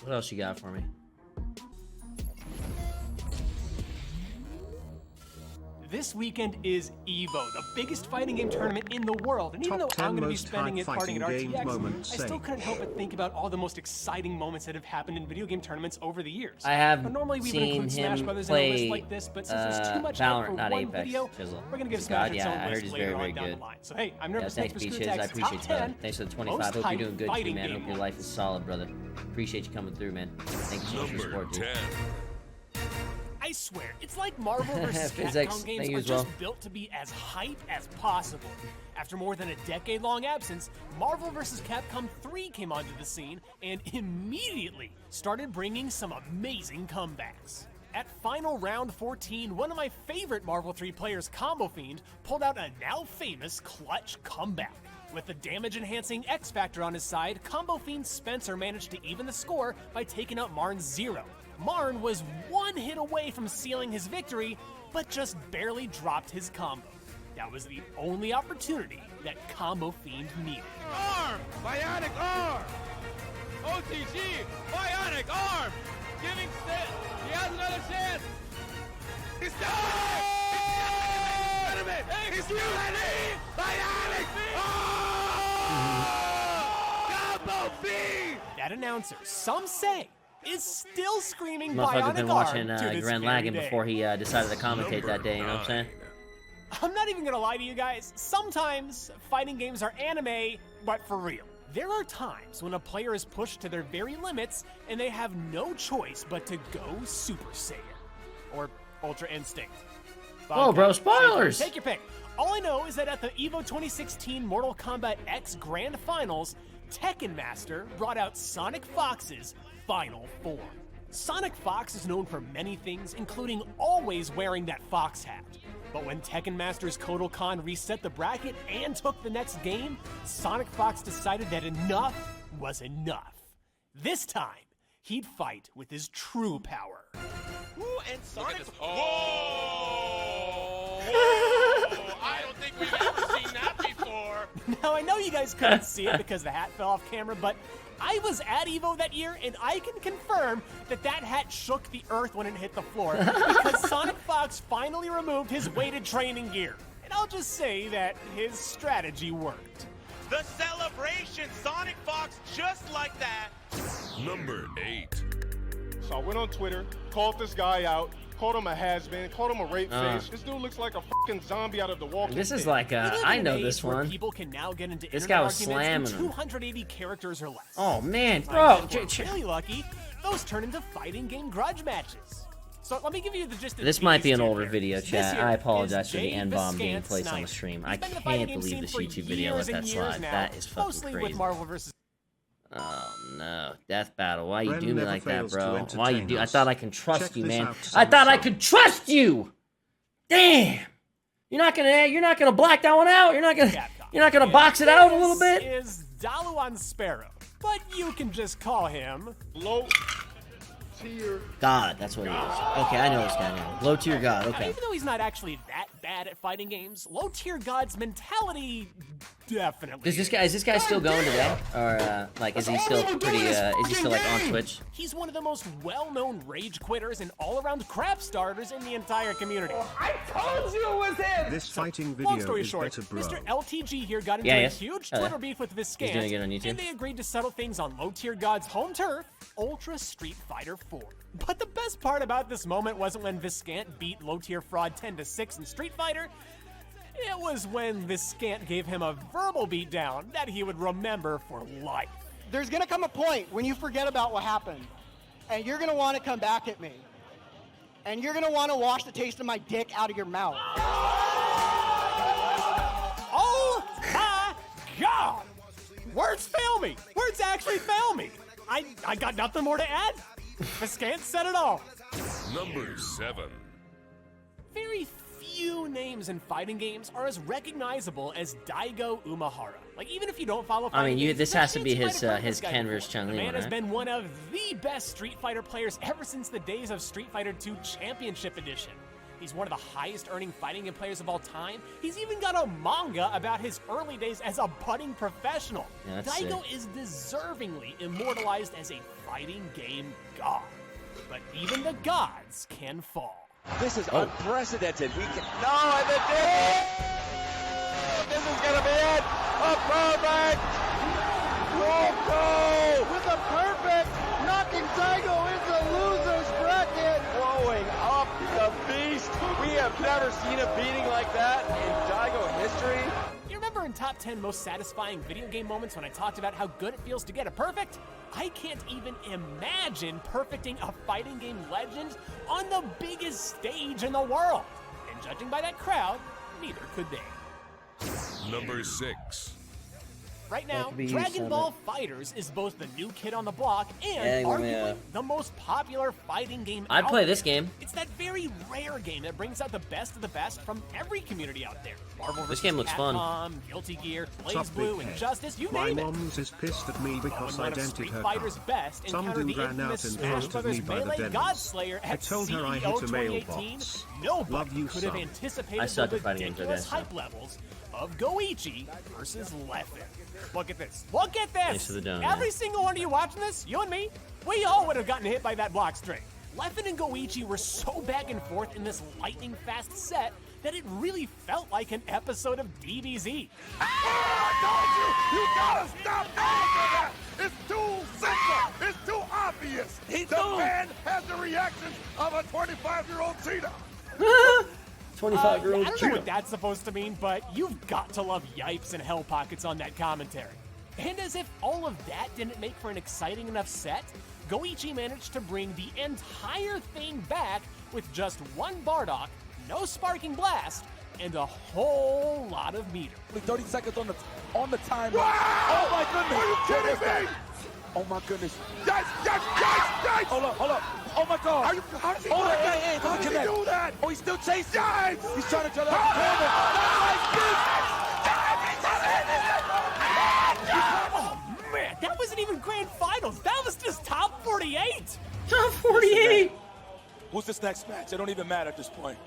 What else you got for me? This weekend is EVO, the biggest fighting game tournament in the world. And even though I'm going to be spending it partying at RTX, I still couldn't help but think about all the most exciting moments that have happened in video game tournaments over the years. I have normally we would seen include Smash him Brothers play in a list like this, but since there's too much hype for Valorant, not one Apex. video, Chisel. we're going to give This Smash God, its own I heard list he's later very on down good. the line. So hey, I'm Yeah, nervous thanks, for Beaches. Scootax I appreciate top you, 10 brother. Thanks for the 25. most Hope you're doing hyped good too, fighting man. game Hope your life is solid, brother. Appreciate you coming through, man. Thank you so much for your support, dude. I swear, it's like Marvel vs. Physics, Capcom games are just built to be as hype as possible. After more than a decade-long absence, Marvel vs. Capcom 3 came onto the scene and immediately started bringing some amazing comebacks. At final round 14, one of my favorite Marvel 3 players, Combo Fiend, pulled out a now famous clutch comeback. With the damage-enhancing X Factor on his side, Combo Fiend Spencer managed to even the score by taking out Marn's Zero. Marn was one hit away from sealing his victory, but just barely dropped his combo. That was the only opportunity that Combo Fiend needed. Arm! Bionic arm! OTG! Bionic arm! Giving Sid! He has another chance! He's done! He's ready! Bionic arm! Combo Fiend! That announcer, some say, is still screaming Motherfucker Bionic been arm watching to this Grand very Lagan day. before he decided to commentate that day, you know what I'm saying? I'm not even gonna lie to you guys, sometimes fighting games are anime, but for real. There are times when a player is pushed to their very limits and they have no choice but to go Super Saiyan. Or Ultra Instinct. Whoa, bro, spoilers! Take your pick. All I know is that at the EVO 2016 Mortal Kombat X Grand Finals, Tekken Master brought out SONICFOX's final form. SONICFOX is known for many things, including always wearing that fox hat. But when Tekken Master's Kotal Khan reset the bracket and took the next game, SONICFOX decided that enough was enough. This time, he'd fight with his true power. Ooh, and Sonic. Oh! I don't think we've ever seen that before. Now, I know you guys couldn't see it because the hat fell off camera, but I was at EVO that year, and I can confirm that that hat shook the earth when it hit the floor because SONICFOX finally removed his weighted training gear. And I'll just say that his strategy worked. The celebration, SONICFOX, just like that. Number 8. So I went on Twitter, called this guy out, called him a has-been, called him a rape face. This dude looks like a fucking zombie out of The Walking Dead. This is like, I know this one. People can now get into This guy was arguments slamming in him. 280 characters or less. Oh, man, bro. If we're really lucky, those turn into fighting game grudge matches. So let me give you the gist of This might be an these two older here. video, This chat. here I apologize is for the Jay N-bomb being Viscant placed on the Sniper. stream. He's I been in the fighting can't game believe scene this for YouTube video let years that and years slide. now, That is fucking mostly crazy. with Marvel vs. Oh no, death battle. Why you Ren do me never like that, fails to bro? entertain Why you do? I us. thought I can trust Check you, this man. out, I thought I Summit. could trust you. Damn. You're not gonna black that one out. You're not gonna box it out a little bit. This is Daluan Sparrow, but you can just call him Low tier. God, that's what he is. Okay, I know this guy now. Low tier god. Now, Okay. even though he's not actually that bad at fighting games, low tier god's mentality definitely. Is this guy still going today, or like is he still pretty? Is he still like on Twitch? He's one of the most well-known rage quitters and all-around crap starters in the entire community. I told you it was him! This fighting Long video story is short, better, bro. Mr. LTG here got into Yeah, a yes. huge Oh, yeah. Twitter beef with Viscant, doing it on YouTube. and they agreed to settle things on low-tier god's home turf, Ultra Street Fighter 4. But the best part about this moment wasn't when Viscant beat low-tier fraud 10-6 in Street Fighter. It was when Viscant gave him a verbal beatdown that he would remember for life. There's gonna come a point when you forget about what happened, and you're gonna want to come back at me, and you're gonna want to wash the taste of my dick out of your mouth. Oh my God! Words fail me. Words actually fail me. I got nothing more to add. Viscant said it all. Number 7. Very few names in fighting games are as recognizable as Daigo Umehara. Like, even if you don't follow I mean, fighting games, this there's has to a be chance you might have heard his this guy Ken before. vs. Chun-Li The man one, has right? been one of the best Street Fighter players ever since the days of Street Fighter II Championship Edition. He's one of the highest earning fighting game players of all time. He's even got a manga about his early days as a budding professional. Yeah, that's Daigo sick. is deservingly immortalized as a fighting game god. But even the gods can fall. This is unprecedented. We can. No, and the dig! This is gonna be it. A perfect. POONKKO with a perfect, knocking Daigo into losers bracket. Blowing up the beast. We have never seen a beating like that in Daigo history. You remember in top 10 most satisfying video game moments when I talked about how good it feels to get a perfect? I can't even imagine perfecting a fighting game legend on the biggest stage in the world. And judging by that crowd, neither could they. Number 6. Right now, could be you, Dragon Summit. Ball FighterZ is both the new kid on the block and Yeah, arguably the most popular fighting game I'd out play there. this game. It's that very rare game that brings out the best of the best from every community out there. Marvel This vs. game looks fun. Capcom, Guilty Gear, Blaze Sup, Blue, big head. Injustice, you My name it. mom's is pissed at me because When I one of dented Street her Fighter's car. best Some encountered dude the ran out infamous and Smash pelted Brothers me by the Melee demos. Godslayer I at told her I CEO hit a 2018. mailbox. Nobody Love you, could have son. anticipated I suck the at fighting games, ridiculous okay, so. hype levels of Goichi versus Leffen. Look at this. Look at this. Thanks for the donut. Every single one of you watching this, you and me, we all would have gotten hit by that block string. Leffen and Goichi were so back and forth in this lightning fast set that it really felt like an episode of DBZ. You gotta stop doing that! It's too simple! It's too obvious! The man has the reactions of a 25-year-old cheetah! 25-year-old I don't know what that's supposed to mean, but you've got to love Yipes and Hell Pockets on that commentary. And as if all of that didn't make for an exciting enough set, Goichi managed to bring the entire thing back with just one Bardock, no Sparking Blast, and a whole lot of meter. 30 seconds on the timer. Wow! Oh my goodness! Are you kidding me? Oh my goodness! Yes, yes, yes, yes! Hold up! Oh my God! How does he Hold do on, that? hey, How does he do that? Oh, he's still chasing! Yes! He's trying to turn out the corner! Oh man, that wasn't even Grand Finals. That was just top 48. Top 48. Who's this next match? It don't even matter at this point.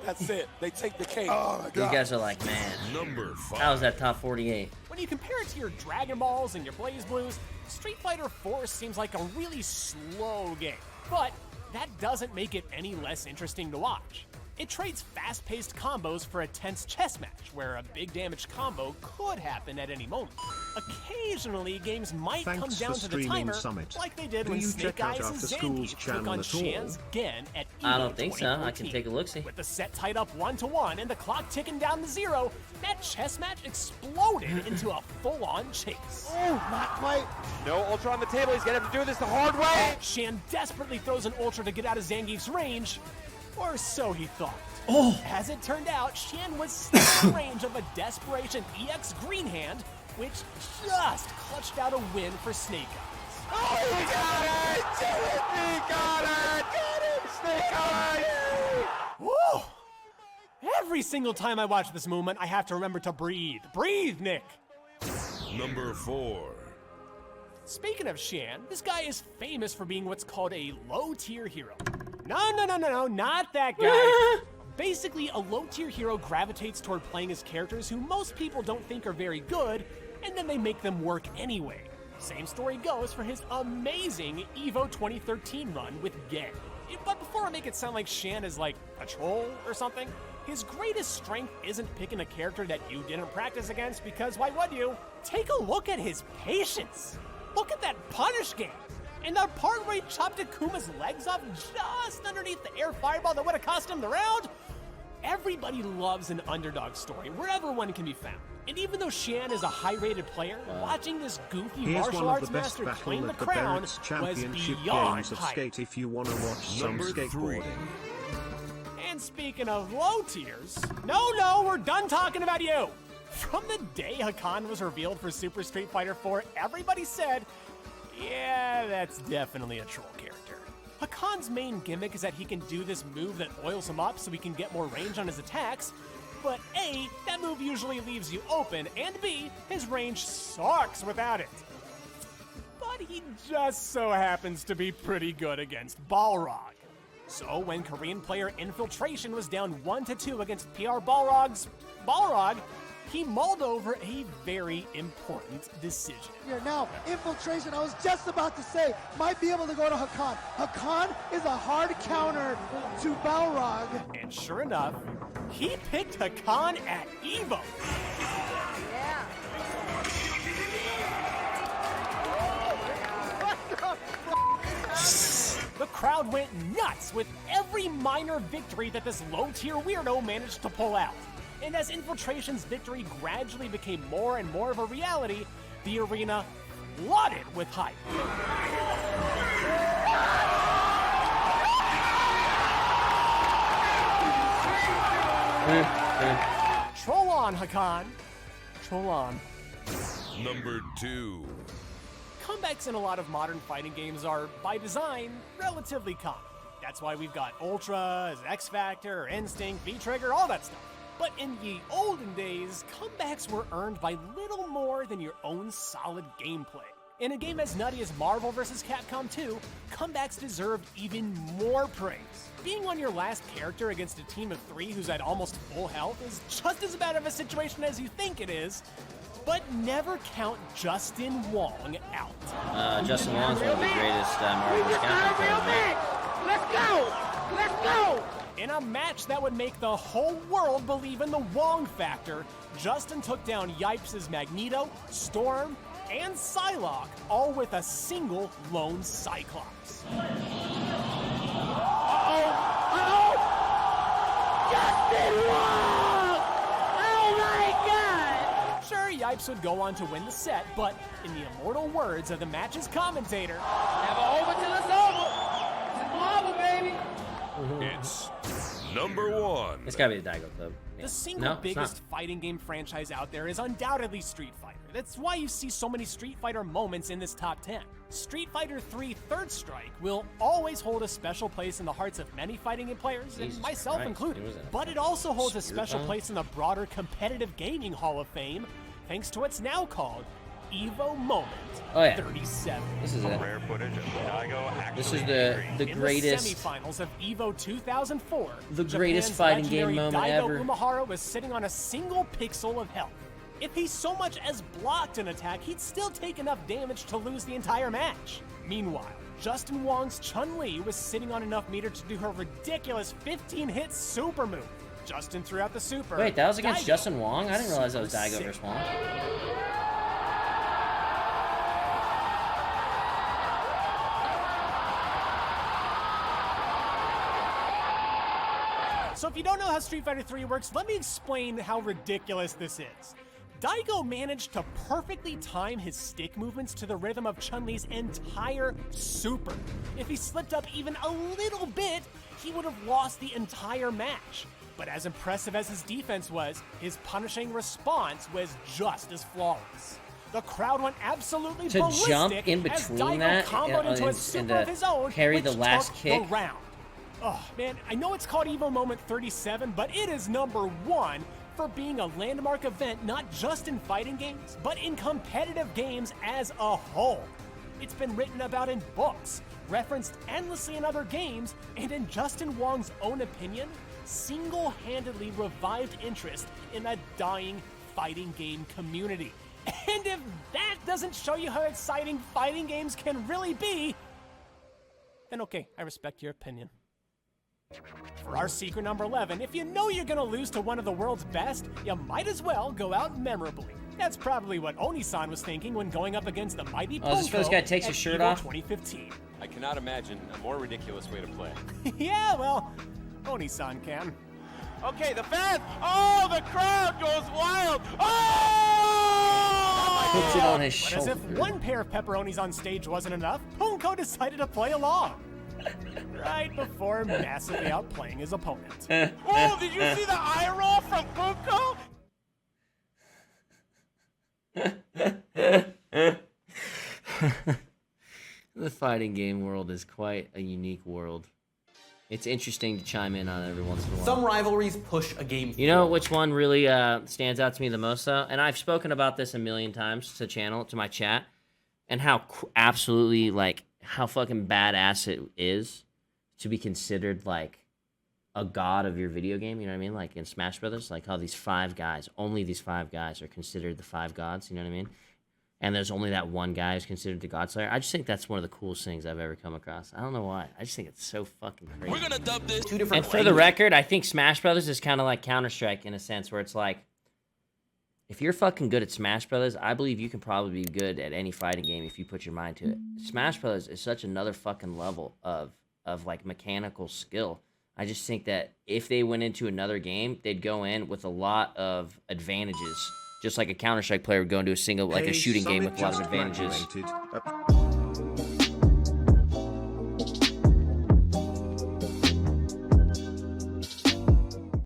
That's it. They take the cake. Oh my These God. guys are like, man, Number 5. how was that top 48? When you compare it to your Dragon Balls and your Blaze Blues, Street Fighter 4 seems like a really slow game. But that doesn't make it any less interesting to watch. It trades fast-paced combos for a tense chess match, where a big damage combo could happen at any moment. Occasionally, games might come Thanks down for to the streaming, timer, Summit. like they did Do when you Snake check out Eyes and After School's Zangief took channel on at all? Shan's Gen at I Evo don't think so. I can 2014. take a look-see. With the set tied up 1-1 and the clock ticking down to 0, that chess match exploded into a full-on chase. Oh, not quite. No Ultra on the table. He's gonna have to do this the hard way. Shan desperately throws an Ultra to get out of Zangief's range, or so he thought. Oh. As it turned out, Shan was still in range of a Desperation EX Green Hand, which just clutched out a win for Snake Eyes. Oh, he got it! He got it! Got it! Snake Eyes! Woo! Every single time I watch this movement, I have to remember to breathe. Breathe, Nick! Number 4. Speaking of Shan, this guy is famous for being what's called a low-tier hero. No, not that guy. Basically, a low-tier hero gravitates toward playing as characters who most people don't think are very good, and then they make them work anyway. Same story goes for his amazing EVO 2013 run with Gen. But before I make it sound like Shan is like a troll or something, his greatest strength isn't picking a character that you didn't practice against, because why would you? Take a look at his patience. Look at that punish game. And that part where he chopped Akuma's legs off just underneath the air fireball that would have cost him the round? Everybody loves an underdog story, wherever one can be found. And even though Shan is a high-rated player, watching this goofy Here's martial one of arts the best master claim battle the at the crown Barrett's was Championship beyond Games of hype. Skate if you want to watch some Number 3. skateboarding. And speaking of low tiers, no, we're done talking about you. From the day Hakan was revealed for Super Street Fighter 4, everybody said, yeah, that's definitely a troll character. Hakan's main gimmick is that he can do this move that oils him up so he can get more range on his attacks, but A, that move usually leaves you open, and B, his range sucks without it. But he just so happens to be pretty good against Balrog. So when Korean player Infiltration was down 1-2 against PR Balrog, he mulled over a very important decision. Here now, Infiltration, I was just about to say, might be able to go to Hakan. Hakan is a hard counter to Balrog. And sure enough, he picked Hakan at Evo. The crowd went nuts with every minor victory that this low-tier weirdo managed to pull out. And as Infiltration's victory gradually became more and more of a reality, the arena flooded with hype. Troll on, Hakan. Troll on. Number 2. Comebacks in a lot of modern fighting games are, by design, relatively common. That's why we've got Ultras, X Factor, Instinct, V-Trigger, all that stuff. But in the olden days, comebacks were earned by little more than your own solid gameplay. In a game as nutty as Marvel vs. Capcom 2, comebacks deserved even more praise. Being on your last character against a team of 3 who's at almost full health is just as bad of a situation as you think it is, but never count Justin Wong out. Justin Wong's one of the greatest Marvel vs. Capcom players, man. Let's go! Let's go! In a match that would make the whole world believe in the Wong factor, Justin took down Yipes' Magneto, Storm, and Psylocke, all with a single lone Cyclops. Justin Wong! Oh my god! Sure, Yipes would go on to win the set, but in the immortal words of the match's commentator, Never over till it's over. It's Marvel, baby. It's number 1. It's gotta be the Daigo Club. the single biggest fighting game franchise out there is undoubtedly Street Fighter. That's why you see so many Street Fighter moments in this top 10. Street Fighter 3 Third Strike will always hold a special place in the hearts of many fighting game players, and myself included. But it also holds a special place in the broader competitive gaming Hall of Fame, thanks to what's now called Evo Moment 37. This is it. Rare footage of Daigo This is the greatest. In the semifinals of Evo 2004, The greatest fighting game moment Daigo ever. Umehara was sitting on a single pixel of health. If he so much as blocked an attack, he'd still take enough damage to lose the entire match. Meanwhile, Justin Wong's Chun-Li was sitting on enough meter to do her ridiculous 15-hit super move. Justin threw out the super. Wait, that was against Daigo Justin Wong? I didn't realize that was super Daigo sick. versus Wong. So if you don't know how Street Fighter 3 works, let me explain how ridiculous this is. Daigo managed to perfectly time his stick movements to the rhythm of Chun-Li's entire super. If he slipped up even a little bit, he would have lost the entire match. But as impressive as his defense was, his punishing response was just as flawless. The crowd went absolutely To ballistic jump in as between Daigo that comboed into a and super to of his own, carry the which last took kick. the round. Oh, man, I know it's called Evo Moment 37, but it is number 1 for being a landmark event not just in fighting games, but in competitive games as a whole. It's been written about in books, referenced endlessly in other games, and in Justin Wong's own opinion, single-handedly revived interest in a dying fighting game community. And if that doesn't show you how exciting fighting games can really be, then okay, I respect your opinion. For our secret number 11, if you know you're gonna lose to one of the world's best, you might as well go out memorably. That's probably what Oni-san was thinking when going up against the mighty Oh, is this where this POONKO guy takes his at shirt Evo off? 2015. I cannot imagine a more ridiculous way to play. Yeah, well, Oni-san can. Okay, the fans. Oh, the crowd goes wild. Oh! Puts it on his But as if shoulder. one pair of pepperonis on stage wasn't enough, POONKKO decided to play along. Right before massively outplaying his opponent. Oh, did you see the eye roll from POONKKO? The fighting game world is quite a unique world. It's interesting to chime in on every once in a while. Some rivalries push a game. You know which one really stands out to me the most, though? And I've spoken about this a million times to my chat, and how absolutely, like, how fucking badass it is. to be considered like a god of your video game, you know what I mean? Like in Smash Brothers, like how these 5 guys, only these 5 guys are considered the 5 gods, you know what I mean? And there's only that one guy who's considered the God Slayer. I just think that's one of the coolest things I've ever come across. I don't know why. I just think it's so fucking crazy. We're gonna dub this 2 different. And for the record, I think Smash Brothers is kind of like Counter-Strike in a sense where it's like, if you're fucking good at Smash Brothers, I believe you can probably be good at any fighting game if you put your mind to it. Smash Brothers is such another fucking level of like mechanical skill. I just think that if they went into another game, they'd go in with a lot of advantages. Just like a Counter-Strike player would go into a single, like a shooting game with a lot of advantages.